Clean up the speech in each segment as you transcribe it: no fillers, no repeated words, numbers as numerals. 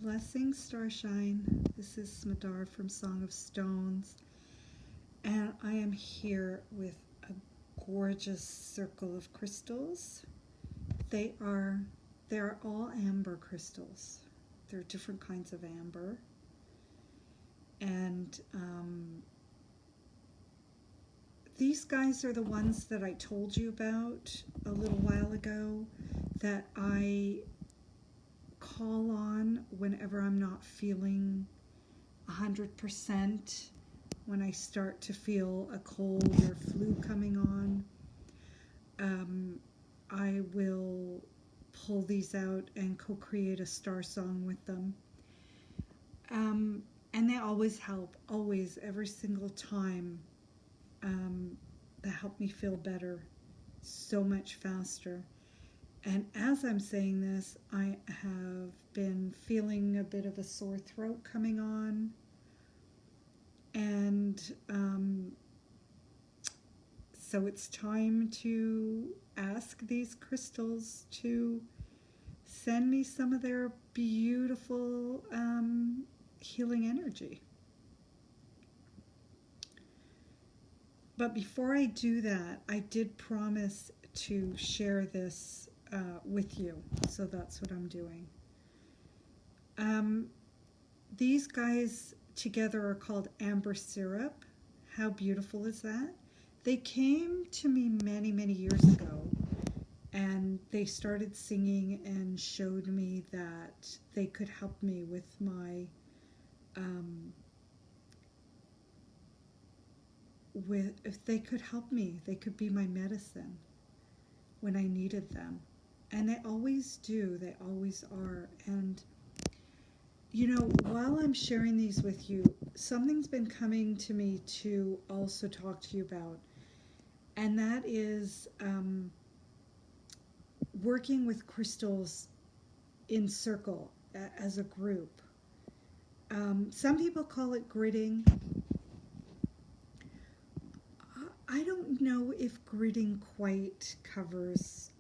Blessings, Starshine. This is Smadar from Song of Stones, and I am here with a gorgeous circle of crystals. They are all amber crystals. They're different kinds of amber, and these guys are the ones that I told you about a little while ago that I call on whenever I'm not feeling 100%, when I start to feel a cold or flu coming on. I will pull these out and co-create a star song with them. And they always help, always, every single time. That help me feel better so much faster. And as I'm saying this, I have been feeling a bit of a sore throat coming on. And so it's time to ask these crystals to send me some of their beautiful healing energy. But before I do that, I did promise to share this with you, so that's what I'm doing. These guys together are called Amber Syrop. How beautiful is that? They came to me many, many years ago, and they started singing and showed me that they could help me with my if they could help me, they could be my medicine when I needed them. And they always do, they always are. And you know, while I'm sharing these with you, something's been coming to me to also talk to you about, and that is working with crystals in circle as a group. Some people call it gridding. I don't know if gridding quite covers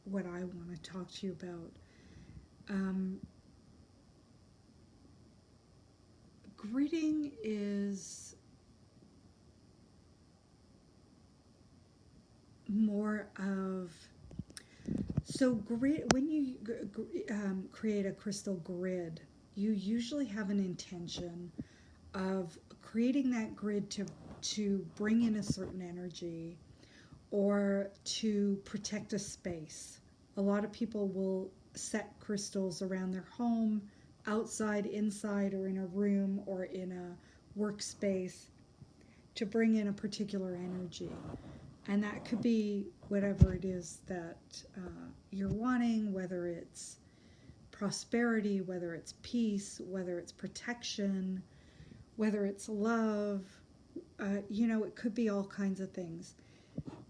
what I want to talk to you about. Gridding is more of, so grid, when you create a crystal grid, you usually have an intention of creating that grid to bring in a certain energy or to protect a space. A lot of people will set crystals around their home, outside, inside, or in a room or in a workspace to bring in a particular energy. And that could be whatever it is that you're wanting, whether it's prosperity, whether it's peace, whether it's protection, whether it's love. You know, it could be all kinds of things.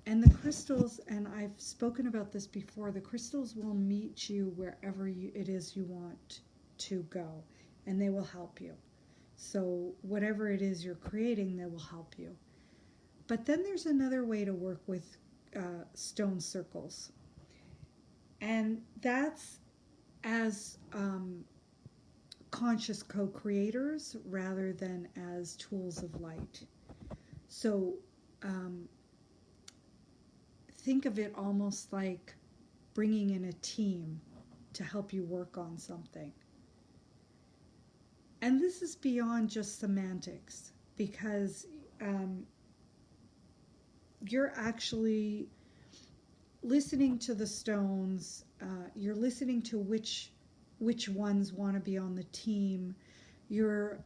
And the crystals, and I've spoken about this before, the crystals will meet you wherever it is you want to go, and they will help you. So whatever it is you're creating, they will help you. But then there's another way to work with stone circles, and that's as conscious co-creators rather than as tools of light. So think of it almost like bringing in a team to help you work on something. And this is beyond just semantics, because you're actually listening to the stones, you're listening to which ones want to be on the team, you're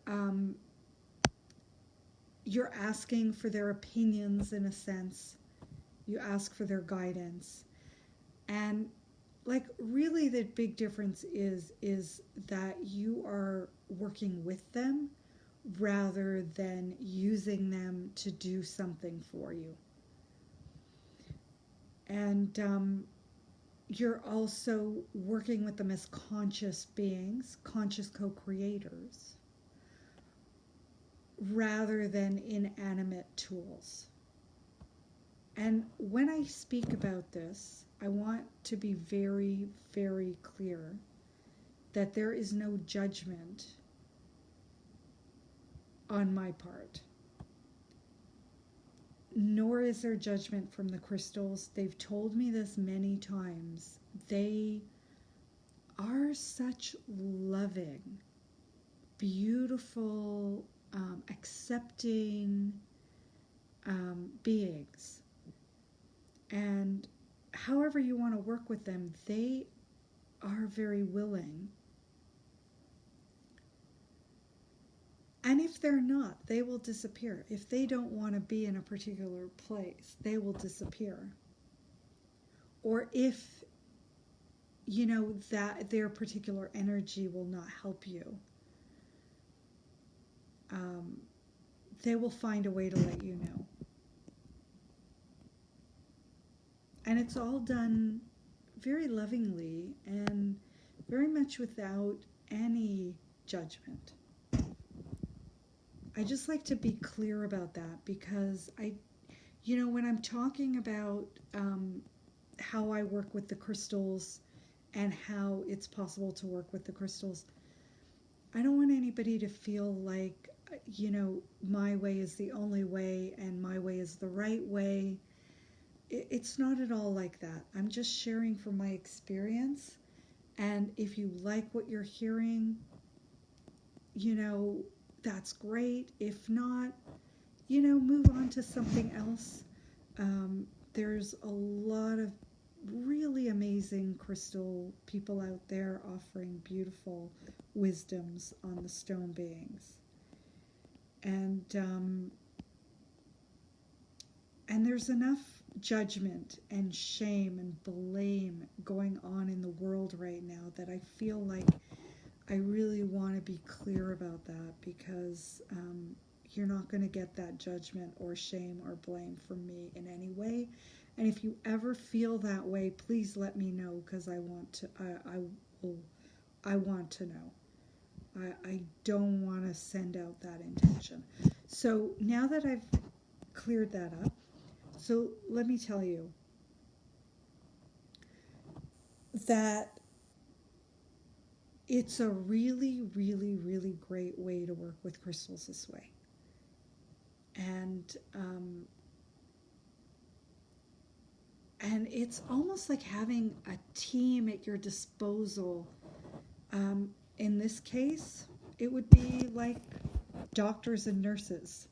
asking for their opinions in a sense, you ask for their guidance. And like really the big difference is that you are working with them rather than using them to do something for you. And you're also working with them as conscious beings, conscious co-creators, rather than inanimate tools. And when I speak about this, I want to be very, very clear that there is no judgment on my part, nor is there judgment from the crystals. They've told me this many times. They are such loving, beautiful, accepting beings. And however you want to work with them, they are very willing. And if they're not, they will disappear. If they don't want to be in a particular place, they will disappear. Or if, you know, that their particular energy will not help you, they will find a way to let you know. And it's all done very lovingly and very much without any judgment. I just like to be clear about that, because when I'm talking about how I work with the crystals and how it's possible to work with the crystals, I don't want anybody to feel like, my way is the only way and my way is the right way. It's not at all like that. I'm just sharing from my experience. And if you like what you're hearing, that's great. If not, move on to something else. There's a lot of really amazing crystal people out there offering beautiful wisdoms on the stone beings. And there's enough judgment and shame and blame going on in the world right now that I feel like I really want to be clear about that, because you're not going to get that judgment or shame or blame from me in any way. And if you ever feel that way, please let me know, because I want to know. I don't want to send out that intention. So now that I've cleared that up, so let me tell you that it's a really, really, really great way to work with crystals this way. And it's almost like having a team at your disposal. In this case, it would be like doctors and nurses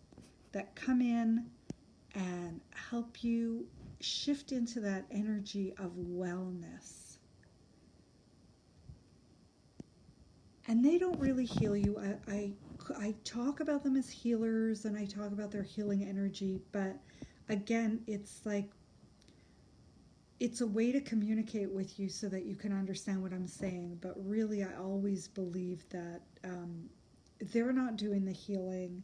that come in and help you shift into that energy of wellness. And they don't really heal you. I talk about them as healers, and I talk about their healing energy, but again, it's like, it's a way to communicate with you so that you can understand what I'm saying. But really, I always believe that they're not doing the healing.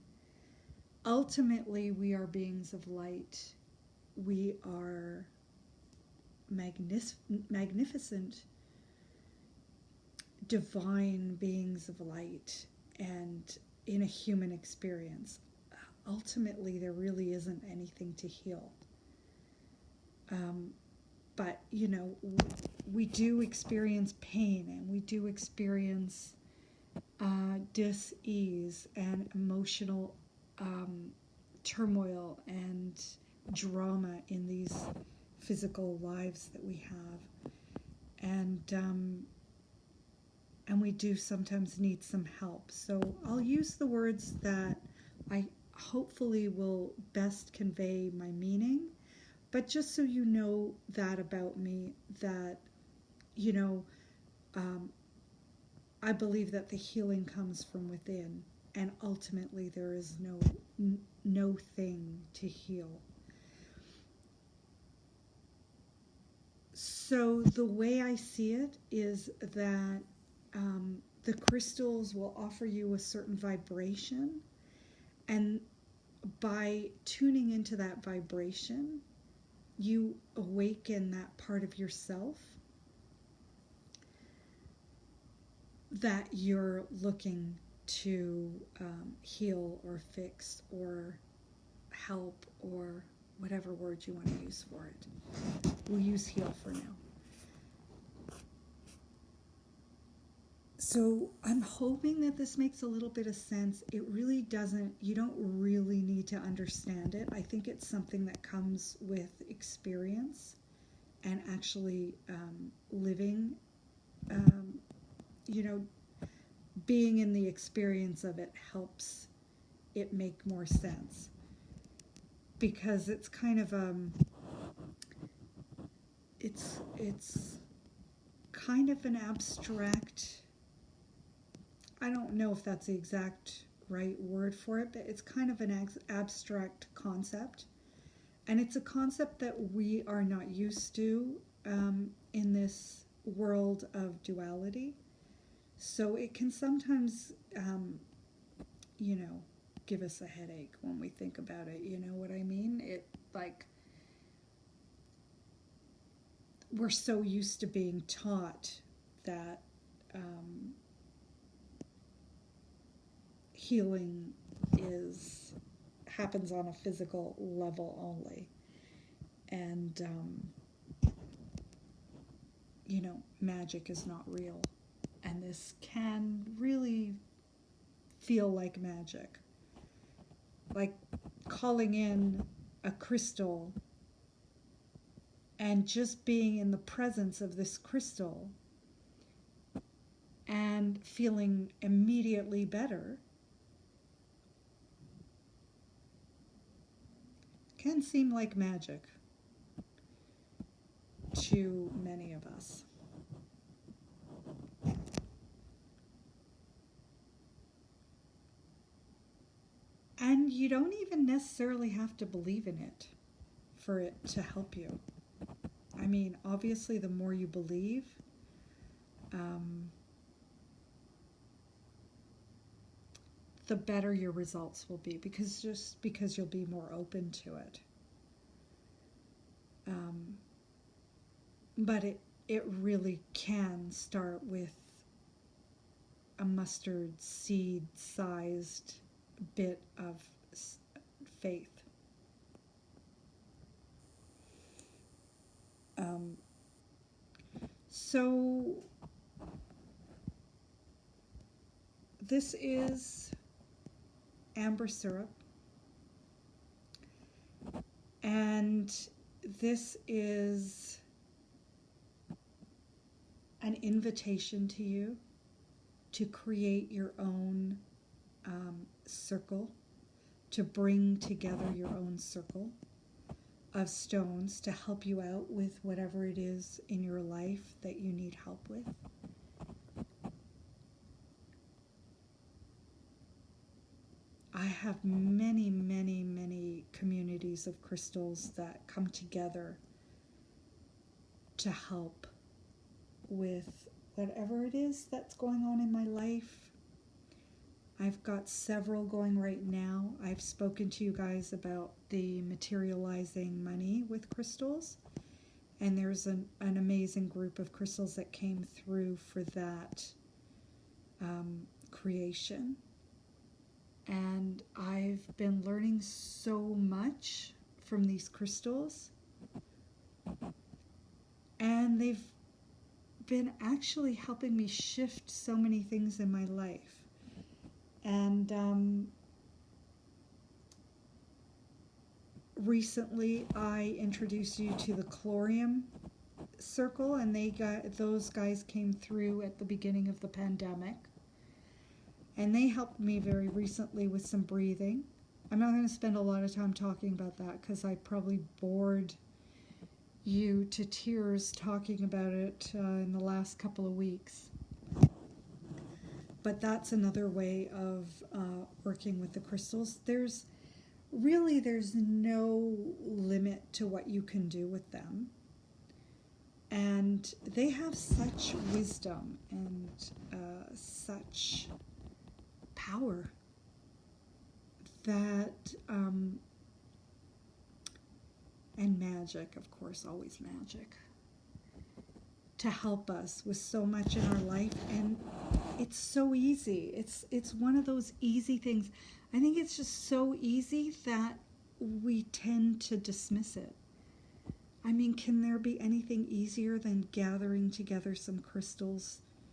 Ultimately, we are beings of light. We are magnificent, divine beings of light, and in a human experience. Ultimately, there really isn't anything to heal. But, we do experience pain, and we do experience dis-ease and emotional turmoil and drama in these physical lives that we have. And we do sometimes need some help. So I'll use the words that I hopefully will best convey my meaning. But just so you know that about me, that, I believe that the healing comes from within, and ultimately there is no thing to heal. So the way I see it is that the crystals will offer you a certain vibration, and by tuning into that vibration, you awaken that part of yourself that you're looking to heal or fix or help, or whatever word you want to use for it. We'll use heal for now. So I'm hoping that this makes a little bit of sense. It really doesn't, you don't really need to understand it. I think it's something that comes with experience and actually living, um, you know, being in the experience of it helps it make more sense. Because it's kind of, it's kind of an abstract, I don't know if that's the exact right word for it, but it's kind of an abstract concept. And it's a concept that we are not used to in this world of duality. So it can sometimes, you know, give us a headache when we think about it. You know what I mean? It, like, we're so used to being taught that healing happens on a physical level only, and you know, magic is not real, and this can really feel like magic, like calling in a crystal and just being in the presence of this crystal and feeling immediately better can seem like magic to many of us. And you don't even necessarily have to believe in it for it to help you. I mean, obviously, the more you believe, the better your results will be, because you'll be more open to it. But it really can start with a mustard seed sized bit of faith. So this is Amber Syrop, and this is an invitation to you to create your own circle, to bring together your own circle of stones to help you out with whatever it is in your life that you need help with. I have many, many, many communities of crystals that come together to help with whatever it is that's going on in my life. I've got several going right now. I've spoken to you guys about the materializing money with crystals, and there's an amazing group of crystals that came through for that creation. And I've been learning so much from these crystals, and they've been actually helping me shift so many things in my life. And recently I introduced you to the Chlorium Circle, and those guys came through at the beginning of the pandemic. And they helped me very recently with some breathing. I'm not going to spend a lot of time talking about that because I probably bored you to tears talking about it in the last couple of weeks. But that's another way of working with the crystals. There's no limit to what you can do with them. And they have such wisdom and such power that, and magic, of course, always magic, to help us with so much in our life. And it's so easy. It's one of those easy things. I think it's just so easy that we tend to dismiss it. I mean, can there be anything easier than gathering together some crystals